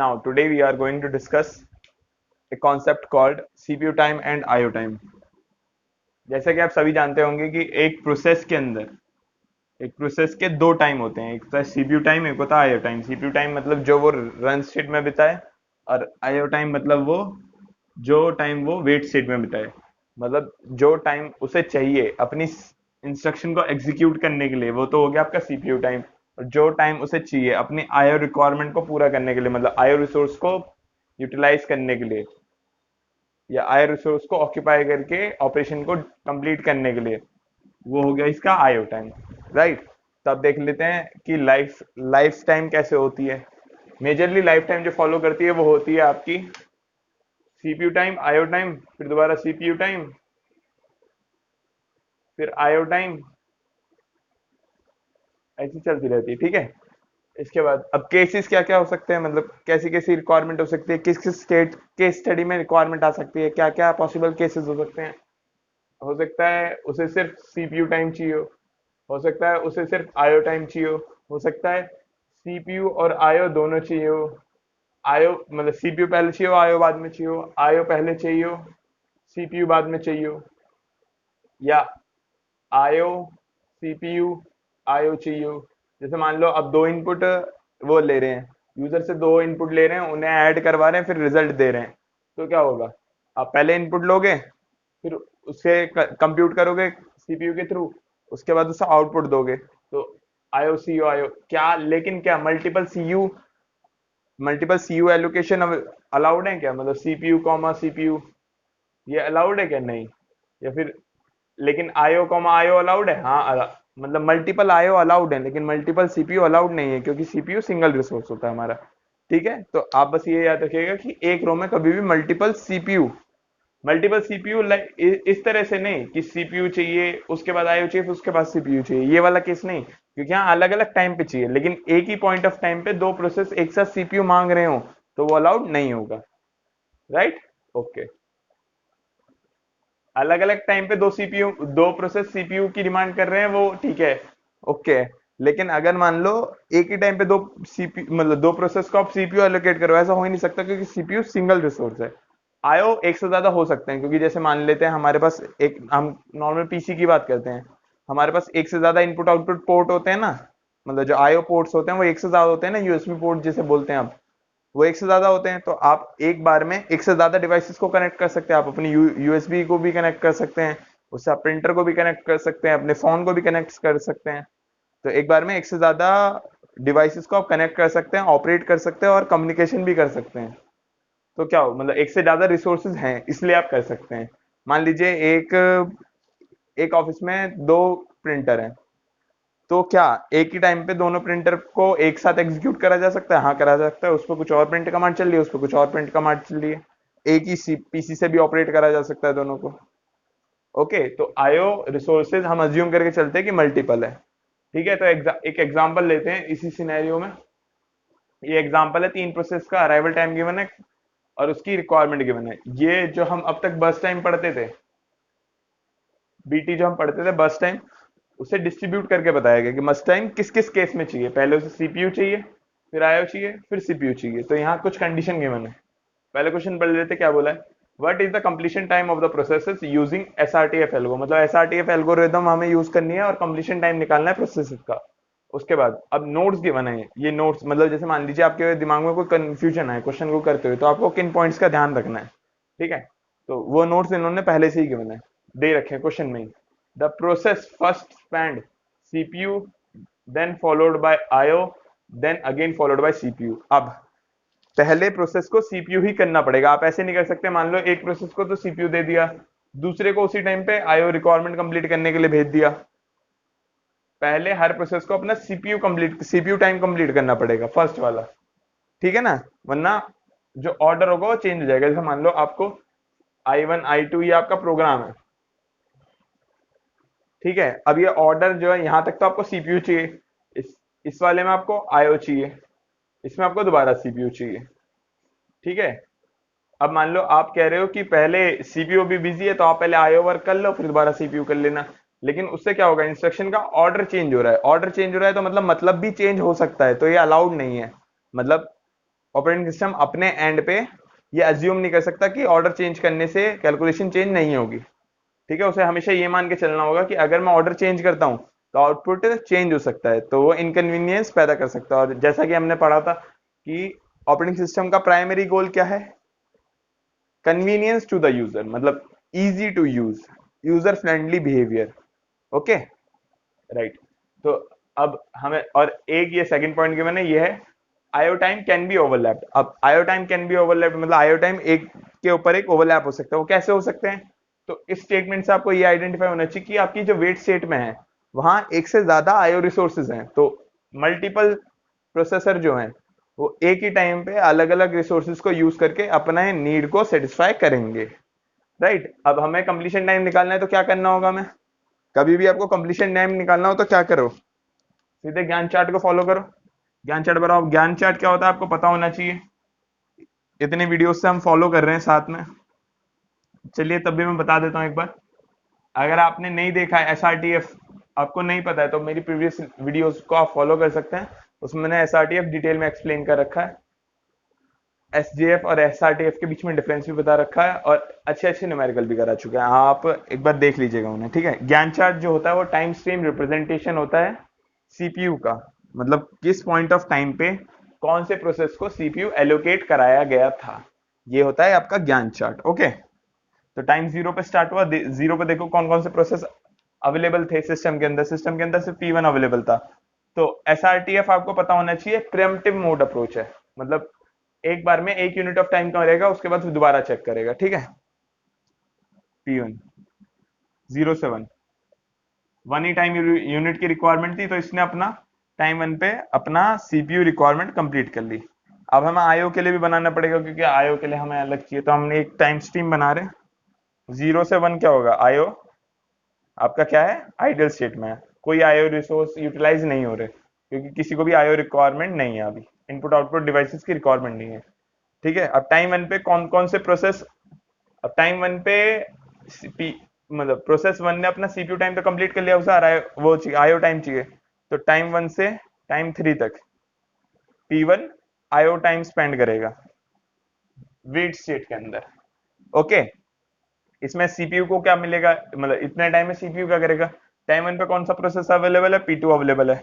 Now, today we are going to discuss a concept called CPU time and IO time. जैसे कि आप सभी जानते होंगे कि एक प्रोसेस के दो टाइम होते हैं, एक होता है सीपीयू टाइम, एक होता है आईओ टाइम। सीपीयू टाइम मतलब जो वो रन स्टेट में बिताए, और आईओ टाइम मतलब वो जो टाइम वो वेट स्टेट में बिताए। मतलब जो टाइम उसे चाहिए अपनी इंस्ट्रक्शन को एग्जीक्यूट करने के लिए, वो तो हो गया आपका सीपीयू टाइम। और जो टाइम उसे चाहिए अपनी आईओ रिक्वायरमेंट को पूरा करने के लिए, मतलब आईओ रिसोर्स को यूटिलाइज करने के लिए, या आईओ रिसोर्स को ऑक्यूपाई करके ऑपरेशन को कंप्लीट करने के लिए, वो हो गया इसका आईओ टाइम। राइट। तो अब देख लेते हैं कि लाइफ टाइम कैसे होती है। मेजरली लाइफ टाइम जो फॉलो करती है वो होती है आपकी सीपीयू टाइम, आईओ टाइम, फिर दोबारा सीपीयू टाइम, फिर आईओ टाइम, ऐसी चलती रहती है। ठीक है। इसके बाद अब केसेस क्या क्या हो सकते हैं, मतलब कैसी कैसी रिक्वायरमेंट हो सकती है, किस किस स्टेट के स्टडी में रिक्वायरमेंट आ सकती है, क्या क्या पॉसिबल केसेस हो सकते हैं। हो सकता है उसे सिर्फ सीपीयू टाइम चाहिए हो सकता है उसे सिर्फ आईओ टाइम चाहिए हो सकता है सीपीयू और आईओ दोनों चाहिए हो। आईओ मतलब सीपीयू पहले चाहिए हो, आईओ बाद में चाहिए हो, आईओ पहले चाहिए हो, सीपीयू बाद में चाहिए हो, या आईओ सीपीयू आईओ चाहिए हो। जैसे मान लो अब दो इनपुट वो ले रहे हैं, यूजर से दो इनपुट ले रहे हैं, उन्हें ऐड करवा रहे हैं, फिर रिजल्ट दे रहे हैं। तो क्या होगा, आप पहले इनपुट लोगे, फिर उसे कंप्यूट करोगे सीपीयू के थ्रू, उसके बाद उसे आउटपुट दोगे। तो आईओ सीयू आईओ क्या, लेकिन क्या मल्टीपल सीयू एलोकेशन अलाउड है क्या, मतलब सीपीयू कॉमा सीपीयू, ये अलाउड है क्या, नहीं। या फिर लेकिन आईओ कॉमा आईओ अलाउड है, हाँ मतलब मल्टीपल आईओ अलाउड है, लेकिन मल्टीपल सीपीयू अलाउड नहीं है, क्योंकि सीपीयू सिंगल रिसोर्स होता है हमारा। ठीक है। तो आप बस ये याद रखिएगा कि एक रो में कभी भी मल्टीपल सीपीयू लाइक इस तरह से नहीं कि सीपीयू चाहिए उसके बाद आईओ चाहिए फिर उसके बाद सीपीयू चाहिए, ये वाला केस नहीं, क्योंकि यहाँ अलग अलग टाइम पे चाहिए, लेकिन एक ही पॉइंट ऑफ टाइम पे दो प्रोसेस एक साथ सीपीयू मांग रहे हो तो वो अलाउड नहीं होगा। राइट। ओके। अलग अलग टाइम पे दो प्रोसेस सीपीयू की डिमांड कर रहे हैं, वो ठीक है। ओके। लेकिन अगर मान लो एक ही टाइम पे दो सीपीयू मतलब दो प्रोसेस को आप सीपीयू एलोकेट करो, ऐसा हो ही नहीं सकता, क्योंकि सीपीयू सिंगल रिसोर्स है। आईओ एक से ज्यादा हो सकते हैं, क्योंकि जैसे मान लेते हैं हमारे पास एक, हम नॉर्मल पीसी की बात करते हैं, हमारे पास एक से ज्यादा इनपुट आउटपुट पोर्ट होते हैं ना, मतलब जो आईओ पोर्ट्स होते हैं वो एक से ज्यादा होते हैं ना, यूएसबी पोर्ट जिसे बोलते हैं आप, वो एक से ज्यादा होते हैं। तो आप एक बार में एक से ज्यादा डिवाइसेस को कनेक्ट कर सकते हैं, आप अपनी यूएसबी को भी कनेक्ट कर सकते हैं, उससे आप प्रिंटर को भी कनेक्ट कर सकते हैं, अपने फोन को भी कनेक्ट कर सकते हैं। तो एक बार में एक से ज्यादा डिवाइसेस को आप कनेक्ट कर सकते हैं, ऑपरेट कर सकते हैं और कम्युनिकेशन भी कर सकते हैं। तो क्या हो, मतलब एक से ज्यादा रिसोर्सेज हैं इसलिए आप कर सकते हैं। मान लीजिए एक एक ऑफिस में दो प्रिंटर हैं, तो क्या एक ही टाइम पे दोनों प्रिंटर को एक साथ एग्जीक्यूट करा जा सकता है, हाँ करा जा सकता है। उस पर कुछ और प्रिंट कमांड चल रही है, उस पर कुछ और प्रिंट कमांड चल रही है, एक ही पीसी से भी ऑपरेट करा जा सकता है दोनों को। ओके। तो आईओ रिसोर्सेज हम अज्यूम करके चलते हैं कि मल्टीपल है। ठीक है। तो एक एग्जांपल लेते हैं इसी सिनेरियो में। ये एग्जांपल है, तीन प्रोसेस का अराइवल टाइम गिवन है और उसकी रिक्वायरमेंट गिवन है। ये जो हम अब तक बस टाइम पढ़ते थे, बीटी जो हम पढ़ते थे बस टाइम, उसे डिस्ट्रीब्यूट करके बताया गया कि मस्ट टाइम किस किस केस में चाहिए। पहले उसे सीपीयू चाहिए, फिर आईओ चाहिए, फिर सीपीयू चाहिए। तो यहाँ कुछ कंडीशन गिवन है। पहले क्वेश्चन पढ़ लेते, क्या बोला है, what is the completion time of the processes using SRTF algo, मतलब एसआरटीएफ एल्गोरिदम हमें यूज करनी है और कंप्लीशन टाइम निकालना है प्रोसेसेस का। उसके बाद अब नोट्स गिवन है, ये नोट्स मतलब जैसे मान लीजिए आपके दिमाग में कोई कंफ्यूजन है क्वेश्चन को करते हुए, तो आपको किन पॉइंट्स का ध्यान रखना है। ठीक है। तो वो नोट्स इन्होंने पहले से ही गिवन है, दे रखे हैं क्वेश्चन में ही। The process first spend CPU, then followed by IO, then again followed by CPU. अब पहले प्रोसेस को सीपीयू ही करना पड़ेगा, आप ऐसे नहीं कर सकते मान लो एक प्रोसेस को तो सीपीयू दे दिया, दूसरे को उसी टाइम पे आईओ रिक्वायरमेंट कंप्लीट करने के लिए भेज दिया। पहले हर प्रोसेस को अपना सीपीयू टाइम कंप्लीट करना पड़ेगा फर्स्ट वाला। ठीक है ना, वरना जो ऑर्डर होगा वो चेंज हो जाएगा। जैसे मान लो आपको I1 I2 ये आपका प्रोग्राम है। ठीक है। अब ये ऑर्डर जो है यहां तक तो आपको सीपीयू चाहिए, इस वाले में आपको आईओ चाहिए, इसमें आपको दोबारा सीपीयू चाहिए। ठीक है। अब मान लो आप कह रहे हो कि पहले सीपीयू भी बिजी है, तो आप पहले आईओ वर्क कर लो फिर दोबारा सीपीयू कर लेना। लेकिन उससे क्या होगा, इंस्ट्रक्शन का ऑर्डर चेंज हो रहा है, ऑर्डर चेंज हो रहा है तो मतलब भी चेंज हो सकता है, तो ये अलाउड नहीं है। मतलब ऑपरेटिंग सिस्टम अपने एंड पे ये अज्यूम नहीं कर सकता कि ऑर्डर चेंज करने से कैलकुलेशन चेंज नहीं होगी। ठीक है, उसे हमेशा ये मान के चलना होगा कि अगर मैं ऑर्डर चेंज करता हूँ तो आउटपुट चेंज हो सकता है, तो वो इनकन्वीनियंस पैदा कर सकता है। और जैसा कि हमने पढ़ा था कि ऑपरेटिंग सिस्टम का प्राइमरी गोल क्या है, कन्वीनियंस टू द यूजर, मतलब easy to use, user friendly behaviour. Okay, right. तो अब हमें और एक ये सेकंड पॉइंट के मैंने ये है, IO time can be overlapped. अब IO time can be overlapped मतलब आईओ टाइम एक के ऊपर एक ओवरलैप हो सकता है। वो कैसे हो सकते हैं, तो इस स्टेटमेंट से आपको ये आइडेंटिफाई होना चाहिए कि आपकी जो वेट स्टेट में है वहां एक से ज्यादा आईओ रिसोर्सेज हैं, तो मल्टीपल प्रोसेसर जो हैं वो एक ही टाइम पे अलग अलग रिसोर्सेज को यूज करके अपने नीड को सेटिस्फाई करेंगे। राइट, अब हमें कंप्लीशन टाइम निकालना है तो क्या करना होगा, मैं कभी भी आपको कंप्लीशन टाइम निकालना हो तो क्या करो, सीधे ज्ञान चार्ट को फॉलो करो। ज्ञान चार्ट बनाओ। ज्ञान चार्ट क्या होता है आपको पता होना चाहिए, इतने वीडियोस से हम फॉलो कर रहे हैं साथ में। चलिए तब भी मैं बता देता हूँ एक बार, अगर आपने नहीं देखा है एसआरटीएफ, आपको नहीं पता है तो मेरी प्रीवियस वीडियोस को आप फॉलो कर सकते हैं, उसमें मैंने एसआरटीएफ डिटेल में एक्सप्लेन कर रखा है। एसजेएफ और एसआरटीएफ के बीच में डिफरेंस भी बता रखा है और अच्छे अच्छे न्यूमेरिकल भी करा चुके हैं, आप एक बार देख लीजिएगा उन्हें। ठीक है, ज्ञान चार्ट जो होता है वो टाइम स्ट्रीम रिप्रेजेंटेशन होता है सीपीयू का, मतलब किस पॉइंट ऑफ टाइम पे कौन से प्रोसेस को सीपीयू एलोकेट कराया गया था, ये होता है आपका ज्ञान चार्ट। ओके, तो टाइम जीरो पे स्टार्ट हुआ, जीरो पे देखो कौन कौन से प्रोसेस अवेलेबल थे सिस्टम के अंदर, सिस्टम के अंदर सिर्फ P1 अवेलेबल था। तो एसआरटीएफ आपको पता होना चाहिए प्रीएम्प्टिव मोड अप्रोच है, मतलब एक बार में एक यूनिट ऑफ टाइम का रहेगा, उसके बाद दोबारा चेक करेगा। ठीक है, P1 0 से 1 वन ही टाइम यूनिट की रिक्वायरमेंट थी, तो इसने अपना टाइम 1 पे अपना सीपीयू रिक्वायरमेंट कंप्लीट कर ली। अब हमें आईओ के लिए भी बनाना पड़ेगा, क्योंकि आईओ के लिए हमें अलग चाहिए, तो हमने एक टाइम स्ट्रीम बना रहे हैं। 0 से 1 क्या होगा, आईओ आपका क्या है, आइडल स्टेट में है, कोई आईओ रिसोर्स यूटिलाइज नहीं हो रहे, क्योंकि किसी को भी आईओ रिक्वायरमेंट नहीं है, अभी इनपुट आउटपुट डिवाइसेस की रिक्वायरमेंट नहीं है। ठीक है, अब टाइम 1 पे कौन कौन से प्रोसेस, अब टाइम 1 पे मतलब प्रोसेस 1 ने अपना सीपीयू टाइम तो कंप्लीट कर लिया, उसे वो चाहिए आईओ टाइम चाहिए, तो टाइम 1 से टाइम 3 तक P1 आईओ टाइम स्पेंड करेगा वेट स्टेट के अंदर। ओके, इसमें सीपीयू को क्या मिलेगा, मतलब इतने टाइम में सीपीयू क्या करेगा, टाइम 1 पे कौन सा प्रोसेस अवेलेबल है, P2 अवेलेबल है,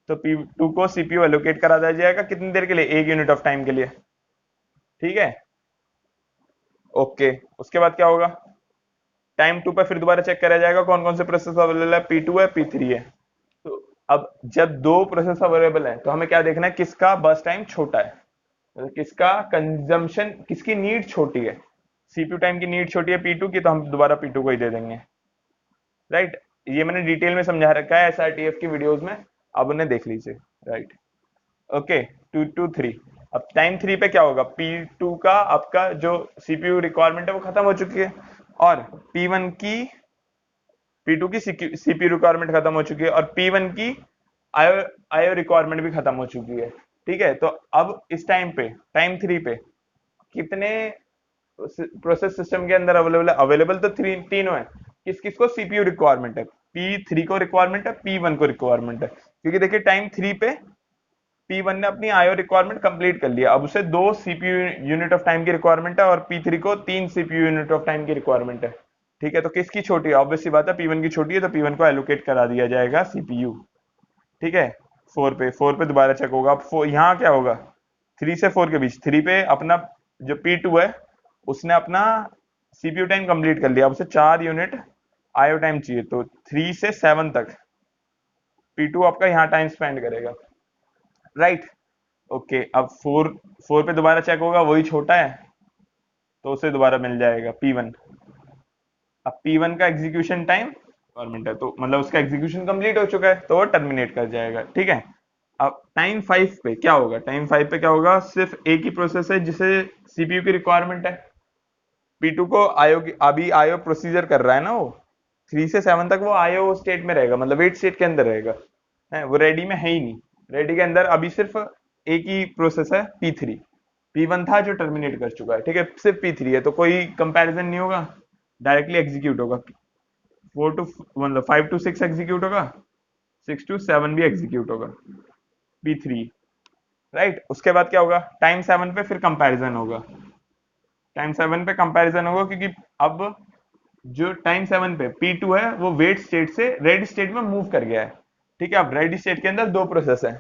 तो P2 को सीपीयू एलोकेट करा दिया जाएगा कितनी देर के लिए, एक यूनिट ऑफ टाइम के लिए। ठीक है, ओके, उसके बाद क्या होगा, टाइम 2 पे फिर दोबारा चेक करा जाएगा कौन कौन से प्रोसेस अवेलेबल है, P2 है P3 है। तो अब जब दो प्रोसेस अवेलेबल है तो हमें क्या देखना है, किसका बर्स्ट टाइम छोटा है, मतलब किसका कंजम्पशन, किसकी नीड छोटी है। सीपीयू टाइम की नीड छोटी है P2 की, तो हम दोबारा P2 को ही दे देंगे। राइट, ये मैंने डिटेल में समझा रखा है एसआरटीएफ की वीडियोस में, आप उन्हें देख लीजिए। Right, okay, 2 to 3। अब टाइम 3 पे क्या होगा, P2 का आपका जो सीपीयू रिक्वायरमेंट है वो खत्म हो चुकी है, और P1 की P2 की सीपीयू रिक्वायरमेंट खत्म हो चुकी है, और P1 की आईओ आईओ रिक्वायरमेंट भी खत्म हो चुकी है। ठीक है, तो अब इस टाइम पे टाइम 3 पे कितने प्रोसेस सिस्टम के अंदर अवेलेबल है, अवेलेबल तो तीनों है, किस किस को सीपीयू रिक्वायरमेंट है, P3 को रिक्वायरमेंट है, P1 को रिक्वायरमेंट है, क्योंकि देखिए टाइम 3 पे P1 ने अपनी आईओ रिक्वायरमेंट कंप्लीट कर लिया, अब उसे 2 सीपीयू यूनिट ऑफ टाइम की रिक्वायरमेंट है, और P3 को 3 सीपीयू यूनिट ऑफ टाइम की रिक्वायरमेंट है। ठीक है, तो किसकी छोटी है, ऑब्वियस सी बात है P1 की छोटी है, तो P1 को एलोकेट करा दिया जाएगा सीपीयू। ठीक है, 4 पे दोबारा चेक होगा। अब यहाँ क्या होगा, 3 से 4 के बीच, 3 पे अपना जो P2 है उसने अपना सीपीयू टाइम कंप्लीट कर लिया, अब उसे 4 यूनिट आईओ टाइम चाहिए, तो 3 से 7 तक P2 आपका यहाँ टाइम स्पेंड करेगा। राइट, ओके, अब 4 पे दोबारा चेक होगा, वही छोटा है तो उसे दोबारा मिल जाएगा P1। अब P1 का एग्जीक्यूशन टाइम रिक्वायरमेंट है, तो मतलब उसका एग्जीक्यूशन कंप्लीट हो चुका है, तो वो टर्मिनेट कर जाएगा। ठीक है, अब टाइम 5 पे क्या होगा, टाइम 5 पे क्या होगा, सिर्फ एक ही प्रोसेस है जिसे सीपीयू की रिक्वायरमेंट है, P2 को आईओ अभी आईओ प्रोसीजर कर रहा है ना वो, 3 से 7 तक वो आईओ स्टेट में रहेगा, मतलब वेट स्टेट के अंदर रहेगा, है वो रेडी में है ही नहीं। रेडी के अंदर अभी सिर्फ एक ही प्रोसेस है P3, P1 था जो टर्मिनेट कर चुका है। ठीक है, सिर्फ P3 है, तो कोई कंपैरिजन नहीं होगा, डायरेक्टली एग्जीक्यूट होगा। 4 to 5 to 6 एग्जीक्यूट होगा, 6 to 7 भी एग्जीक्यूट होगा P3। राइट। उसके बाद क्या होगा, टाइम 7 पे फिर कंपैरिजन होगा, टाइम 7 पे कंपैरिजन होगा, क्योंकि अब जो टाइम 7 पे P2 है वो वेट स्टेट से रेडी स्टेट में मूव कर गया है। ठीक है, अब रेडी स्टेट के अंदर दो प्रोसेस है,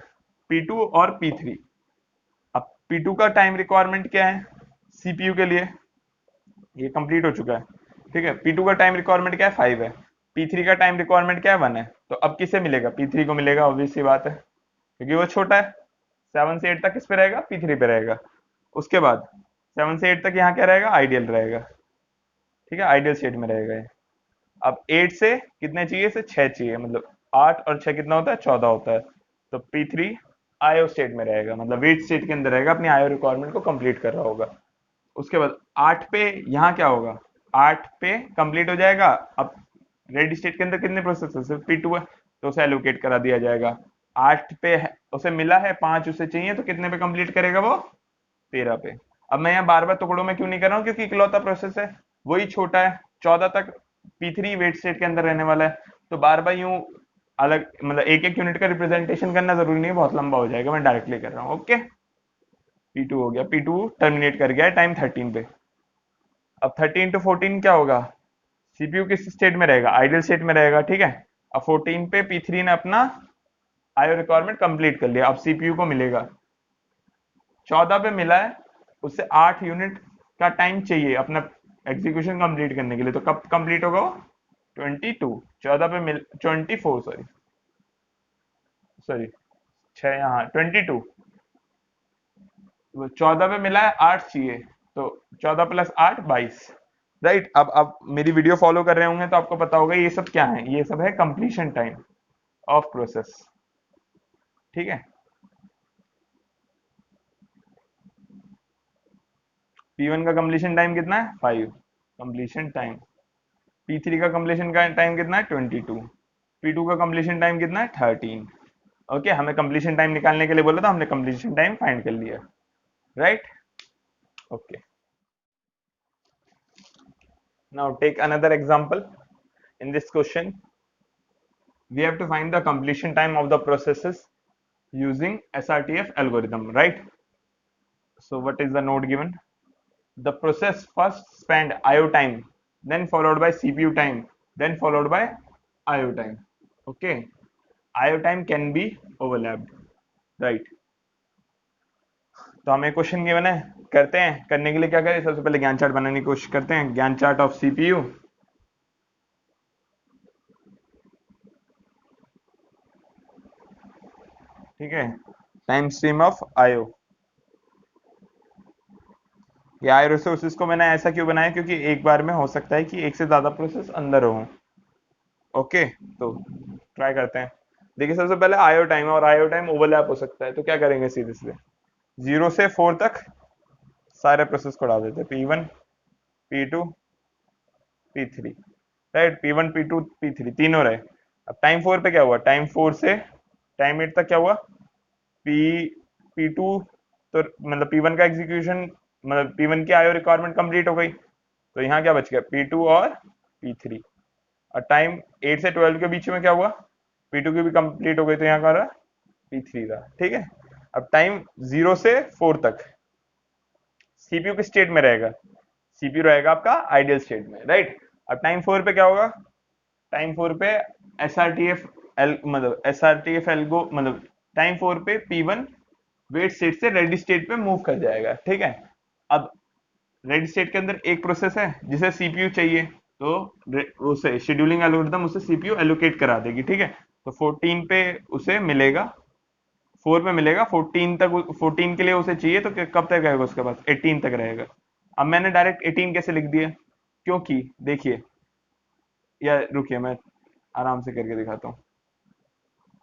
P2 और P3। अब P2 का टाइम रिक्वायरमेंट क्या है सीपीयू के लिए, ये कंप्लीट हो चुका है। ठीक है, P2 का टाइम रिक्वायरमेंट क्या है, 5 है। P3 का टाइम रिक्वायरमेंट क्या है, 1 है। तो अब किसे मिलेगा, P3 को मिलेगा, ऑब्वियस सी बात है, क्योंकि वो छोटा है। 7 से 8 तक किस पे रहेगा, P3 पे रहेगा। उसके बाद 7 से 8 तक यहाँ क्या रहेगा, आइडियल रहेगा। ठीक है, आइडियल स्टेट में रहेगा ये। अब 8 से कितने चाहिए, से 6 चाहिए, मतलब 8 और 6 कितना होता है, 14 होता है। तो P3 आयो स्टेट में रहेगा, मतलब वेट स्टेट के अंदर रहेगा, अपनी आयो रिक्वायरमेंट को कंप्लीट कर रहा होगा। उसके बाद 8 पे यहाँ क्या होगा, 8 पे कंप्लीट हो जाएगा। अब रेडी स्टेट के अंदर कितने प्रोसेस है, सिर्फ P2 है, तो उसे एलोकेट करा दिया जाएगा। 8 पे उसे मिला है 5, उसे चाहिए, तो कितने पे कंप्लीट करेगा वो, 13 पे। अब मैं यहाँ बार बार टुकड़ों में क्यों नहीं कर रहा हूँ, क्योंकि इकलौता प्रोसेस है, वही छोटा है। 14 तक P3 वेट स्टेट के अंदर रहने वाला है, तो बार बार यूं अलग, मतलब एक एक यूनिट का रिप्रेजेंटेशन करना जरूरी नहीं है, बहुत लंबा हो जाएगा, मैं डायरेक्टली कर रहा हूँ। ओके, P2 हो गया, P2 टर्मिनेट कर गया है टाइम 13 पे। अब 13 टू 14 क्या होगा, सीपीयू किस स्टेट में रहेगा, आइडियल स्टेट में रहेगा। ठीक है, अब 14 पे P3 ने अपना आयो रिक्वायरमेंट कंप्लीट कर लिया। अब सीपीयू को मिलेगा 14 पे मिला है, उससे 8 यूनिट का टाइम चाहिए अपना एग्जीक्यूशन कंप्लीट करने के लिए। तो कब कंप्लीट होगा वो, 22। 14 पे मिल 24, सॉरी सॉरी 6 यहाँ 22, 14 पे मिला है, 8 चाहिए, तो 14 प्लस 8 22। राइट। अब मेरी वीडियो फॉलो कर रहे होंगे तो आपको पता होगा ये सब क्या है, ये सब है कंप्लीशन टाइम ऑफ प्रोसेस। ठीक है, P1 का कंप्लीशन टाइम कितना है, 5 कंप्लीशन टाइम। P3 का कंप्लीशन का टाइम कितना है, 22। P2 का कंप्लीशन टाइम कितना है, 13। ओके, हमें कंप्लीशन टाइम निकालने के लिए बोला था, हमने कंप्लीशन टाइम फाइंड कर लिया। Right. Okay, now take another example. in this question we have to find the completion time of the processes using SRTF algorithm, right? So what is the node given, the process first spend IO time, then followed by CPU time, then followed by IO time. Okay, IO time can be overlapped, right? तो हमें question given है, करते हैं। करने के लिए क्या करें, सबसे पहले ज्ञान चार्ट बनाने की कोशिश करते हैं। ज्ञान चार्ट ऑफ सीपीयू। ठीक है, टाइम स्ट्रीम ऑफ आईओ। ये आईओ रिसोर्सेज को मैंने ऐसा क्यों बनाया, क्योंकि एक बार में हो सकता है कि एक से ज्यादा प्रोसेस अंदर हो। ओके, तो ट्राई करते हैं। देखिए, सबसे पहले आईओ टाइम, और आईओ टाइम ओवरलैप हो सकता है, तो क्या करेंगे, सीधे सीधे 0 से 4 तक सारे प्रोसेस को डाल देते हैं, P1 P2 P3। Right, P1 P2 P3 तीनों रहे। अब टाइम 4 पे क्या हुआ, टाइम 4 से टाइम 8 तक क्या हुआ, पी P2, तो मतलब P1 का एग्जीक्यूशन, मतलब P1 की आईओ रिक्वायरमेंट कंप्लीट हो गई, तो यहाँ क्या बच गया, P2 और P3। और टाइम 8 से 12 के बीच में क्या हुआ, P2 की भी कंप्लीट हो गई, तो यहाँ का रहा P3 रहा। ठीक है, अब टाइम 0 से 4 तक सीपीयू किस स्टेट में रहेगा, सीपीयू रहेगा आपका आइडियल स्टेट में, राइट। अब टाइम 4 पे क्या होगा, टाइम 4 पे SRTF एल, मतलब SRTF एल्गो, मतलब टाइम 4 पे P1 वेट स्टेट से रेडी स्टेट पे मूव कर जाएगा। ठीक है, अब रेडी स्टेट के अंदर एक प्रोसेस है जिसे सीपीयू चाहिए, तो उसे शेड्यूलिंग एल्गोरिथम उसे सीपीयू एलोकेट करा देगी। ठीक है, तो 14 पे उसे मिलेगा, 4 पे मिलेगा, 14 तक, 14 के लिए उसे चाहिए, तो कब तक रहेगा उसके पास, 18 तक रहेगा। अब मैंने डायरेक्ट 18 कैसे लिख दिया, क्योंकि देखिए, या रुकिए मैं आराम से करके दिखाता हूँ।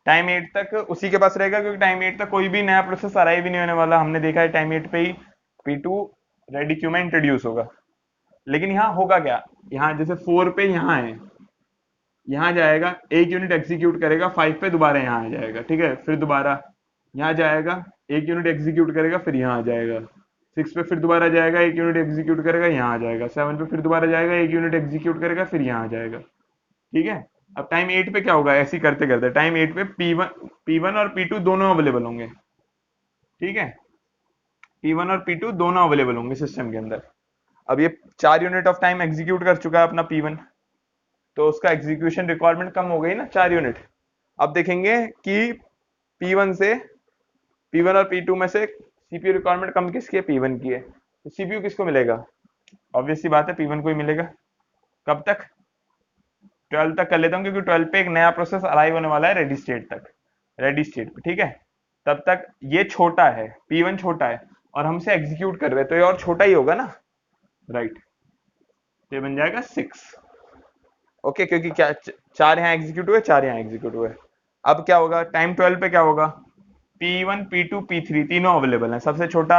टाइम 8 तक उसी के पास रहेगा, क्योंकि टाइम 8 तक कोई भी नया प्रोसेस अराइव भी नहीं होने वाला। हमने देखा है टाइम 8 पे ही P2 रेडी क्यू में इंट्रोड्यूस होगा। लेकिन यहाँ होगा क्या, यहाँ जैसे 4 पे यहाँ है, यहाँ जाएगा, एक यूनिट एग्जीक्यूट करेगा, 5 पे दोबारा यहाँ आ जाएगा। ठीक है, फिर दोबारा यहाँ जाएगा, एक यूनिट एग्जीक्यूट करेगा, फिर यहाँ आ जाएगा। 6 पे फिर दोबारा जाएगा, एक यूनिट एग्जीक्यूट करेगा, यहाँ आ जाएगा। 7 पे फिर दोबारा जाएगा, एक यूनिट एग्जीक्यूट करेगा, फिर यहाँ आ जाएगा। ठीक है, अब टाइम 8 पे क्या होगा, ऐसे ही करते करते टाइम 8 पे P1 और P2 दोनों अवेलेबल होंगे। ठीक है, P1 और P2 दोनों अवेलेबल होंगे सिस्टम के अंदर। अब ये 4 यूनिट ऑफ टाइम एग्जीक्यूट कर चुका है अपना P1, तो उसका एग्जीक्यूशन रिक्वायरमेंट कम हो गई ना 4 यूनिट। अब देखेंगे कि P1 से P1 और P2 में से सीपीयू रिक्वायरमेंट कम किसकी है, P1 की है, तो सीपीयू किसको मिलेगा, ऑब्वियस सी बात है P1 को ही मिलेगा। कब तक, 12 तक कर लेता हूँ, क्योंकि 12 पे एक नया प्रोसेस अराइव होने वाला है रेडी स्टेट तक, रेडी स्टेट पे, ठीक है। तब तक ये छोटा है, P1 छोटा है और हमसे एग्जीक्यूट कर रहे हैं, तो ये और छोटा ही होगा ना, राइट। तो ये बन जाएगा 6। ओके, क्योंकि क्या 4 यहाँ एग्जीक्यूट हुए, 4 यहाँ एग्जीक्यूट हुए। अब क्या होगा टाइम 12 पे, क्या होगा, P1 P2 P3 तीनों अवेलेबल हैं। सबसे छोटा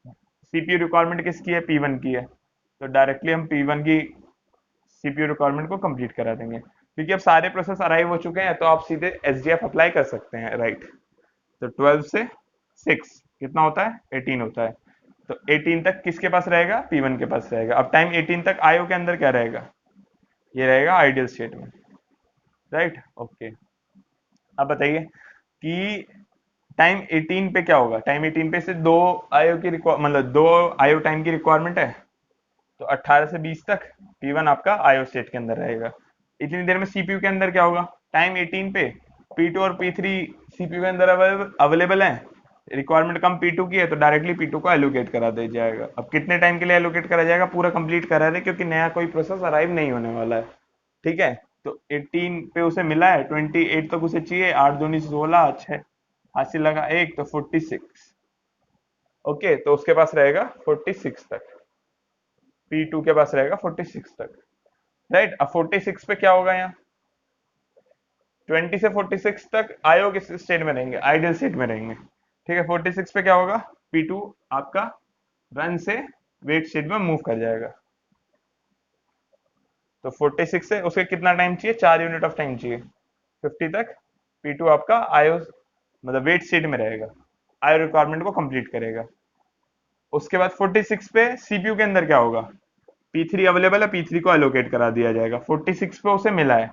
सीपीयू रिक्वायरमेंट किसकी है, P1 की है, तो डायरेक्टली हम P1 की सीपीयू रिक्वायरमेंट को कंप्लीट करा देंगे, क्योंकि अब सारे प्रोसेस अराइव हो चुके हैं, तो आप सीधे एसडीएफ अप्लाई कर सकते हैं, राइट। तो 12 से 6 कितना होता है, 18 होता है। तो 18 तक किसके पास रहेगा, P1 के पास रहेगा। अब टाइम 18 तक आईओ के अंदर क्या रहेगा, ये रहेगा आइडियल स्टेट में, राइट। ओके, अब बताइए कि टाइम 18 पे क्या होगा, टाइम 18 पे से दो आईओ की मतलब दो आईओ टाइम की रिक्वायरमेंट है, तो 18 से 20 तक P1 आपका आईओ स्टेट के अंदर रहेगा। इतनी देर में सीपीयू के अंदर क्या होगा, टाइम 18 पे P2 और P3 सीपीयू के अंदर अवेलेबल है, रिक्वायरमेंट कम P2 की है, तो डायरेक्टली P2 को एलोकेट करा दिया जाएगा। अब कितने टाइम के लिए एलोकेट करा जाएगा, पूरा कंप्लीट करा रहे, क्योंकि नया कोई प्रोसेस अराइव नहीं होने वाला है, ठीक है। तो 18 पे उसे मिला है, 28 तक उसे चाहिए, 8 दूनी 16, 6 हासिल लगा 1, तो 46। ओके, तो उसके पास रहेगा 46 तक, P2 के पास रहेगा 46 तक, राइट। अब 46 पे क्या होगा, यहाँ 20 से 46 तक आयो किस स्टेट में रहेंगे, आइडियल स्टेट में रहेंगे, ठीक है। 46 पे क्या होगा, P2 आपका रन से वेट स्टेट में मूव कर जाएगा। तो 46 से उसके कितना टाइम चाहिए, 4 यूनिट ऑफ टाइम चाहिए, 50 तक P2 आपका आयो मतलब वेट स्टेट में रहेगा, आयो रिक्वायरमेंट को कंप्लीट करेगा। उसके बाद 46 पे सीपीयू के अंदर क्या होगा, P3 अवेलेबल है, P3 को एलोकेट करा दिया जाएगा। 46 पे उसे मिला है,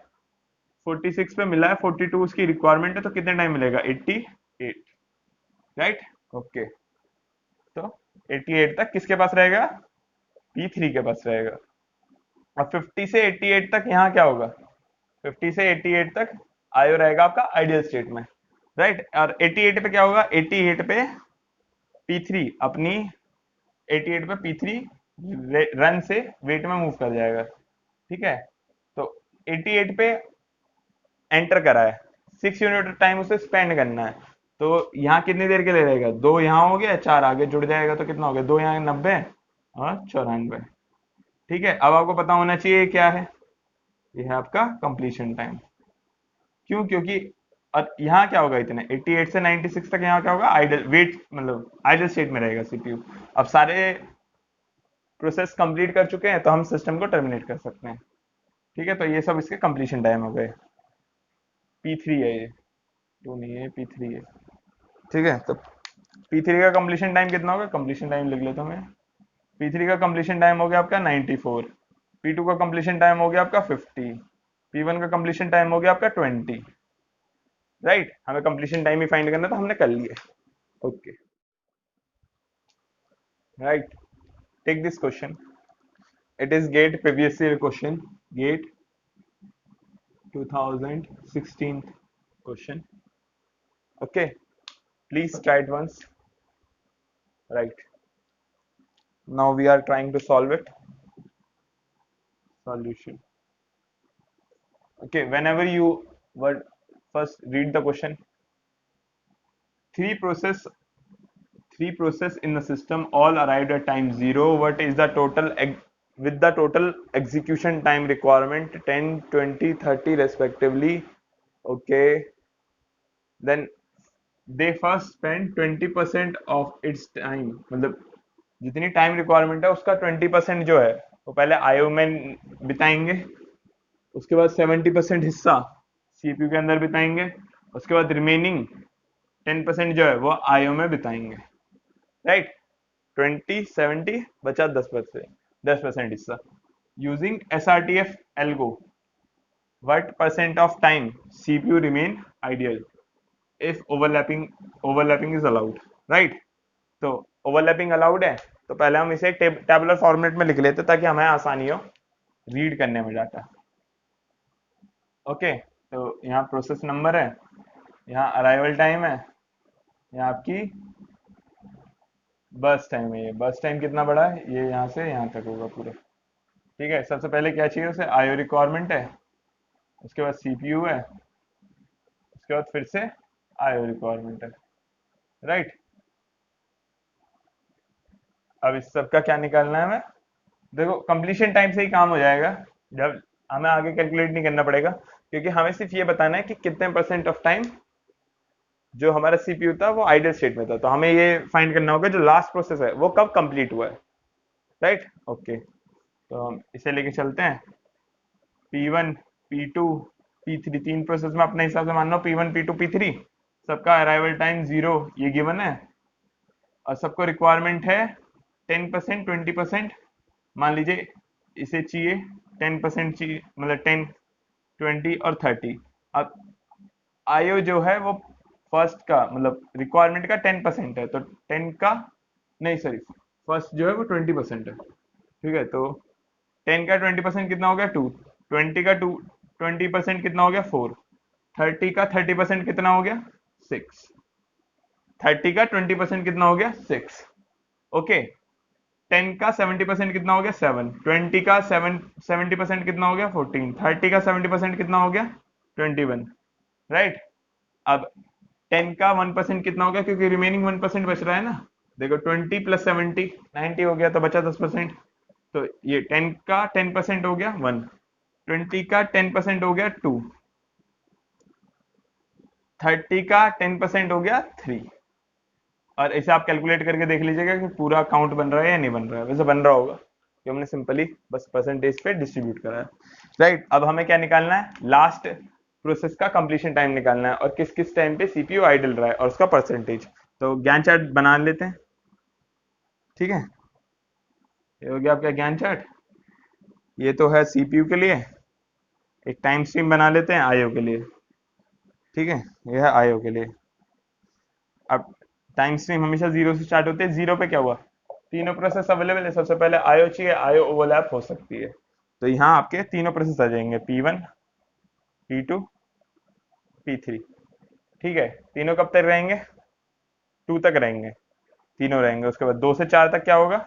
46 पे मिला है, 42 उसकी रिक्वायरमेंट है, तो कितने टाइम मिलेगा, 88, राइट। ओके, तो 88 तक किसके पास रहेगा, P3 के पास रहेगा। अब 50 से 88 तक यहाँ क्या होगा, 50 से 88 तक आयो रहेगा आपका आइडियल स्टेट में, राइट। और 88 पे क्या होगा, 88 पे P3 अपनी 88 पे P3 रन से वेट में मूव कर जाएगा, ठीक है। तो 88 पे एंटर करा है, 6 यूनिट टाइम उसे स्पेंड करना है, तो यहाँ कितनी देर के लिए रहेगा, 2 यहाँ हो गया, 4 आगे जुड़ जाएगा, तो कितना हो गया, 2 यहाँ 90 और 94, ठीक है। अब आपको पता होना चाहिए क्या है, ये है आपका कंप्लीशन टाइम। क्यों, क्योंकि और यहाँ क्या होगा, इतने 88 से 96 तक यहाँ क्या होगा, आइडल वेट मतलब आइडल स्टेट में रहेगा सीपीयू। अब सारे प्रोसेस कंप्लीट कर चुके हैं, तो हम सिस्टम को टर्मिनेट कर सकते हैं, ठीक है। तो ये सब इसके कंप्लीशन टाइम हो गए। P3 है ये, 2 नहीं है, P3 है, ठीक है। तो P3 का कंप्लीशन टाइम कितना होगा, कंप्लीशन टाइम लिख लेता हूँ मैं। P3 का कंप्लीशन टाइम हो गया आपका 94, P2 का कंप्लीशन टाइम हो गया आपका 50, P1 का कंप्लीशन टाइम हो गया आपका 20, राइट। हमें कंप्लीशन टाइम ही फाइंड करना था, हमने कर लिया। Okay, right. Take this question, it is GATE previous year question, GATE 2016 question. Okay, please try it once, right. Now we are trying to solve it. Solution. Okay, whenever you were first read the question, three process three process in the system all arrived at time 0. What is the total with the total execution time requirement 10, 20, 30 respectively. Okay, then they first spend 20% of its time, मतलब जितनी time requirement है उसका 20% जो है वो पहले IO में बिताएंगे, उसके बाद 70% हिस्सा सीपीयू के अंदर बिताएंगे, उसके बाद रिमेनिंग 10% जो है वो आईओ में बिताएंगे, राइट। 20 70 बचा 10% हिस्सा। Using SRTF algo, what percent of time CPU remain ideal if overlapping is allowed. Right. तो ओवरलैपिंग अलाउड है, तो पहले हम इसे टेबुलर फॉर्मेट में लिख लेते ताकि हमें आसानी हो रीड करने में डाटा। ओके, तो यहाँ प्रोसेस नंबर है, यहाँ अराइवल टाइम है, यहाँ आपकी बस टाइम है। ये बस टाइम कितना बड़ा है, ये यहाँ से यहाँ तक होगा पूरा। ठीक है, सबसे पहले क्या चाहिए उसे, आईओ रिक्वायरमेंट है, उसके बाद सीपीयू है, उसके बाद फिर से आईओ रिक्वायरमेंट है। राइट। अब इस सब का क्या निकालना है हमें, देखो कंप्लीशन टाइम से ही काम हो जाएगा, जब हमें आगे कैलकुलेट नहीं करना पड़ेगा, क्योंकि हमें सिर्फ ये बताना है कि कितने परसेंट ऑफ टाइम जो हमारा सीपीयू था वो आइडल स्टेट में था। तो हमें ये फाइंड करना होगा जो लास्ट प्रोसेस है वो कब कंप्लीट हुआ है। राइट। ओके, तो हम इसे लेके चलते हैं। P1, P2, P3, तीन प्रोसेस में अपने हिसाब से मान लो P1, P2, P3, सबका अराइवल टाइम 0 ये गिवन है, और सबको रिक्वायरमेंट है 10%, 20%, मान लीजिए इसे चाहिए 10% चाहिए, मतलब 10, 20 और 30। अब आयो जो है वो फर्स्ट का मतलब रिक्वायरमेंट का 10% है, तो 10 का नहीं सॉरी, फर्स्ट जो है वो 20% है। ठीक है, तो 10 का 20% कितना हो गया 2, 20 का 20% कितना हो गया 4, 30 का 30% कितना हो गया 6, 30 का 20% कितना हो गया 6। ओके, 10 का 70% कितना हो गया 7, 20 का 70% कितना हो गया 14, 30 का 70% कितना हो गया 21। राइट। अब 10 का 1% कितना हो गया, क्योंकि रिमेनिंग 1% बच रहा है ना, देखो 20 प्लस 70 90 हो गया, तो बचा 10%। तो ये 10 का 10% हो गया 1, 20 का 10% हो गया 2, 30 का 10% हो गया 3। और इसे आप कैलकुलेट करके देख लीजिएगा कि पूरा काउंट बन रहा है या नहीं बन रहा है। वैसे बन रहा होगा कि हमने सिंपली बस परसेंटेज पे डिस्ट्रीब्यूट करा है। राइट। अब हमें क्या निकालना है, लास्ट प्रोसेस का कंप्लीशन टाइम निकालना है, और किस किस टाइम पे सीपीयू आइडल रहा है और उसका परसेंटेज। तो ज्ञान चार्ट बना लेते हैं। ठीक है, ये हो गया आपका ज्ञान चार्ट। ये तो है सीपीयू के लिए। एक टाइम स्ट्रीम बना लेते हैं आईओ के लिए। ठीक है, ये है आईओ के लिए। अब टाइम स्ट्रीम हमेशा 0 से स्टार्ट होते हैं। 0 पे क्या हुआ, तीनों प्रोसेस अवेलेबल है, सबसे पहले आईओ चाहिए, आईओ ओवरलैप हो सकती है, तो यहाँ आपके तीनों प्रोसेस आ जाएंगे, P1, P2, P3। ठीक है, तीनों कब तक रहेंगे, 2 तक रहेंगे, तीनों रहेंगे। उसके बाद 2 से 4 तक क्या होगा,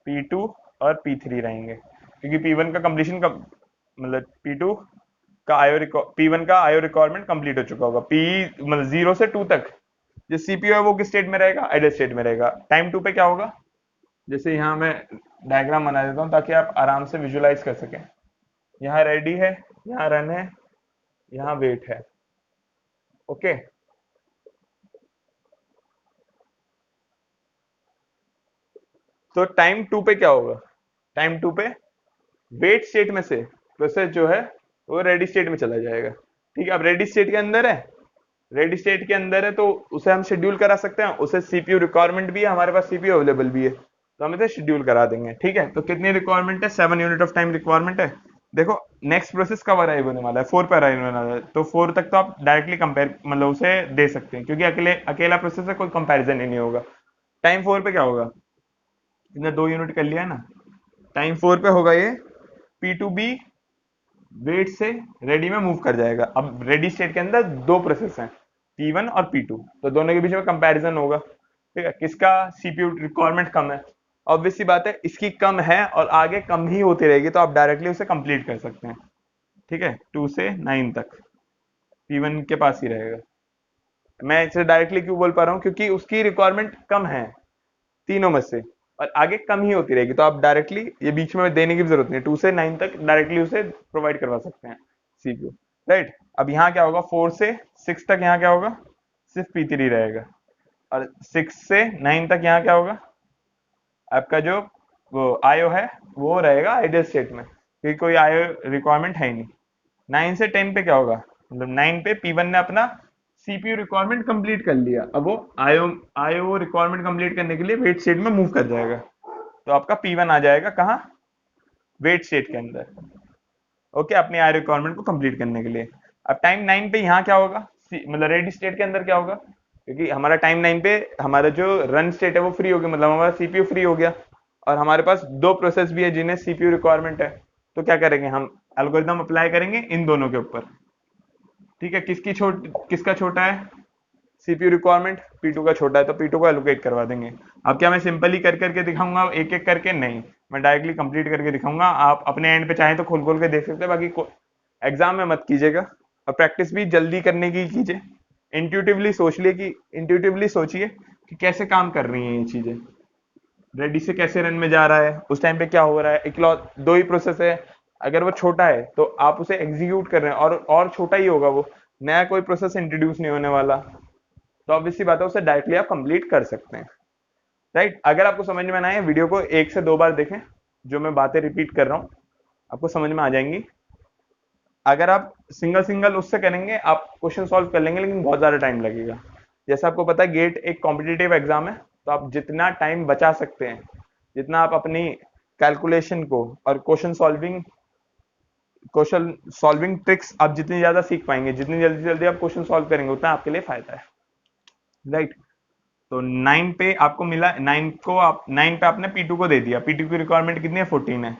P2 और P3 रहेंगे, क्योंकि P1 का कंप्लीशन का मतलब P2 का P1 का आईओ रिक्वायरमेंट कंप्लीट हो चुका होगा। P मतलब 0 से 2 तक जो सीपीयू है वो किस स्टेट में रहेगा, आइडल स्टेट में रहेगा। टाइम 2 पे क्या होगा, जैसे यहाँ मैं डायग्राम बना देता हूँ ताकि आप आराम से विजुलाइज कर सकें। यहाँ रेडी है, यहाँ रन है, यहाँ वेट है। ओके, तो टाइम 2 पे क्या होगा, टाइम 2 पे वेट स्टेट में से प्रोसेस जो है वो रेडी स्टेट में चला जाएगा। ठीक है, अब रेडी स्टेट के अंदर है, रेडी स्टेट के अंदर है तो उसे हम शेड्यूल करा सकते हैं, उसे सीपीयू रिक्वायरमेंट भी है, हमारे पास सीपीयू अवेलेबल भी है, तो हम इसे शेड्यूल करा देंगे। ठीक है, तो कितनी रिक्वायरमेंट है, 7 यूनिट ऑफ टाइम रिक्वायरमेंट है। देखो नेक्स्ट प्रोसेस कब अराइव होने वाला है, 4 पे अराइव होने वाला है, तो 4 तक तो आप डायरेक्टली कंपेयर मतलब उसे दे सकते हैं, क्योंकि अकेले अकेला प्रोसेस है, कोई कंपैरिजन ही नहीं होगा। टाइम 4 पे क्या होगा, इसने 2 यूनिट कर लिया है ना, टाइम 4 पे होगा ये P2B वेट से रेडी में मूव कर जाएगा। अब रेडी स्टेट के अंदर दो प्रोसेस हैं, P1 और P2, तो दोनों के बीच में कंपैरिजन होगा। ठीक है, किसका सीपीयू रिक्वायरमेंट कम है, ऑब्वियस सी बात है इसकी कम है, और आगे कम ही होती रहेगी, तो आप डायरेक्टली उसे कंप्लीट कर सकते हैं। ठीक है, 2 से 9 तक P1 के पास ही रहेगा। मैं इसे डायरेक्टली क्यों बोल पा रहा हूँ, क्योंकि उसकी रिक्वायरमेंट कम है तीनों में से, और आगे कम ही होती रहेगी, तो आप डायरेक्टली ये बीच में देने की भी जरूरत नहीं, 2 से 9 तक डायरेक्टली उसे प्रोवाइड करवा सकते हैं सीपीयू। राइट। अब यहाँ क्या होगा, 4 से 6 तक यहाँ क्या होगा, सिर्फ P3 रहेगा, और 6 से 9 तक यहाँ क्या होगा, आपका जो वो आईओ है वो रहेगा आइडियल स्टेट में, क्योंकि कोई आईओ रिक्वायरमेंट है ही नहीं। 9 से 10 पे क्या होगा, मतलब 9 पे P1 ने अपना सीपीयू रिक्वायरमेंट कंप्लीट कर लिया, अब वो आईओ आईओ रिक्वायरमेंट कंप्लीट करने के लिए वेट स्टेट में मूव कर जाएगा, तो आपका P1 आ जाएगा कहाँ, वेट स्टेट के अंदर। ओके, अपनी आई रिक्वायरमेंट को कंप्लीट करने के लिए। अब टाइम 9 पे यहाँ क्या होगा, मतलब रेडी स्टेट के अंदर क्या होगा, क्योंकि हमारा टाइम 9 पे हमारा जो रन स्टेट है वो फ्री हो गया, मतलब हमारा सीपीयू फ्री हो गया, और हमारे पास दो प्रोसेस भी है जिन्हें सीपीयू रिक्वायरमेंट है। तो क्या करेंगे, हम एल्गोरिदम अप्लाई करेंगे इन दोनों के ऊपर। ठीक है, किसका छोटा है, सीपीयू रिक्वायरमेंट P2 का छोटा है, तो P2 को एलोकेट करवा देंगे। अब क्या मैं सिंपली कर करके दिखाऊंगा एक एक करके, नहीं, मैं डायरेक्टली कंप्लीट करके दिखाऊंगा। आप अपने एंड पे चाहें तो खोल खोल के देख सकते हैं, बाकी एग्जाम में मत कीजिएगा, और प्रैक्टिस भी जल्दी करने की कीजिए। इंट्यूटिवली सोचिए कि कैसे काम कर रही हैं ये चीजें, रेडी से कैसे रन में जा रहा है, उस टाइम पे क्या हो रहा है। दो ही प्रोसेस है, अगर वो छोटा है तो आप उसे एग्जीक्यूट कर रहे हैं, और छोटा ही होगा वो, नया कोई प्रोसेस इंट्रोड्यूस नहीं होने वाला, तो ऑब्वियसली बात है उसे डायरेक्टली आप कंप्लीट कर सकते हैं। राइट, अगर आपको समझ में ना आए, वीडियो को 1 से 2 बार देखें, जो मैं बातें रिपीट कर रहा हूं आपको समझ में आ जाएंगी। अगर आप सिंगल सिंगल उससे करेंगे, आप क्वेश्चन सॉल्व कर लेंगे, लेकिन बहुत ज्यादा टाइम लगेगा। जैसा आपको पता है गेट एक कॉम्पिटिटिव एग्जाम है, तो आप जितना टाइम बचा सकते हैं, जितना आप अपनी कैलकुलेशन को और क्वेश्चन सॉल्विंग ट्रिक्स आप जितनी ज्यादा सीख पाएंगे, जितनी जल्दी जल्दी आप क्वेश्चन सॉल्व करेंगे, उतना आपके लिए फायदा है। राइट, तो 9 पे आपको मिला, 9 पे आपने P2 को दे दिया, P2 की रिक्वायरमेंट कितनी है, 14 है,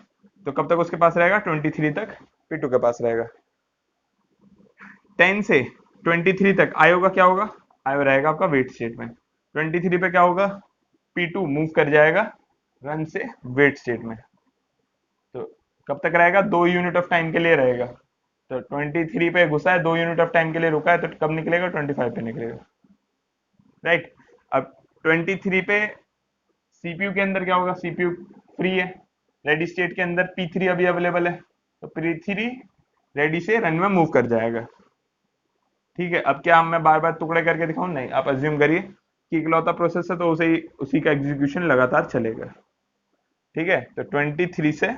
तो कब तक उसके पास रहेगा, 23 तक P2 के पास रहेगा। 10 से 23 तक आयो का क्या होगा, आयो रहेगा आपका वेट स्टेट में। 23 पे क्या होगा, P2 मूव कर जाएगा रन से वेट स्टेट में, तो कब तक रहेगा, 2 यूनिट ऑफ टाइम के लिए रहेगा। तो 23 पे घुसा है, 2 यूनिट ऑफ टाइम के लिए रुका है, तो कब निकलेगा, 25 पे निकलेगा। राइट, अब 23 पे सीपीयू के अंदर क्या होगा, सीपीयू फ्री है, रेडी स्टेट के अंदर P3 अभी अवेलेबल है, तो P3 रेडी से रन में मूव कर जाएगा। ठीक है, अब क्या मैं बार बार टुकड़े करके दिखाऊं, नहीं, आप अज्यूम करिए कि इकलौता प्रोसेस है, तो उसी का एग्जीक्यूशन लगातार चलेगा। ठीक है, तो 23 से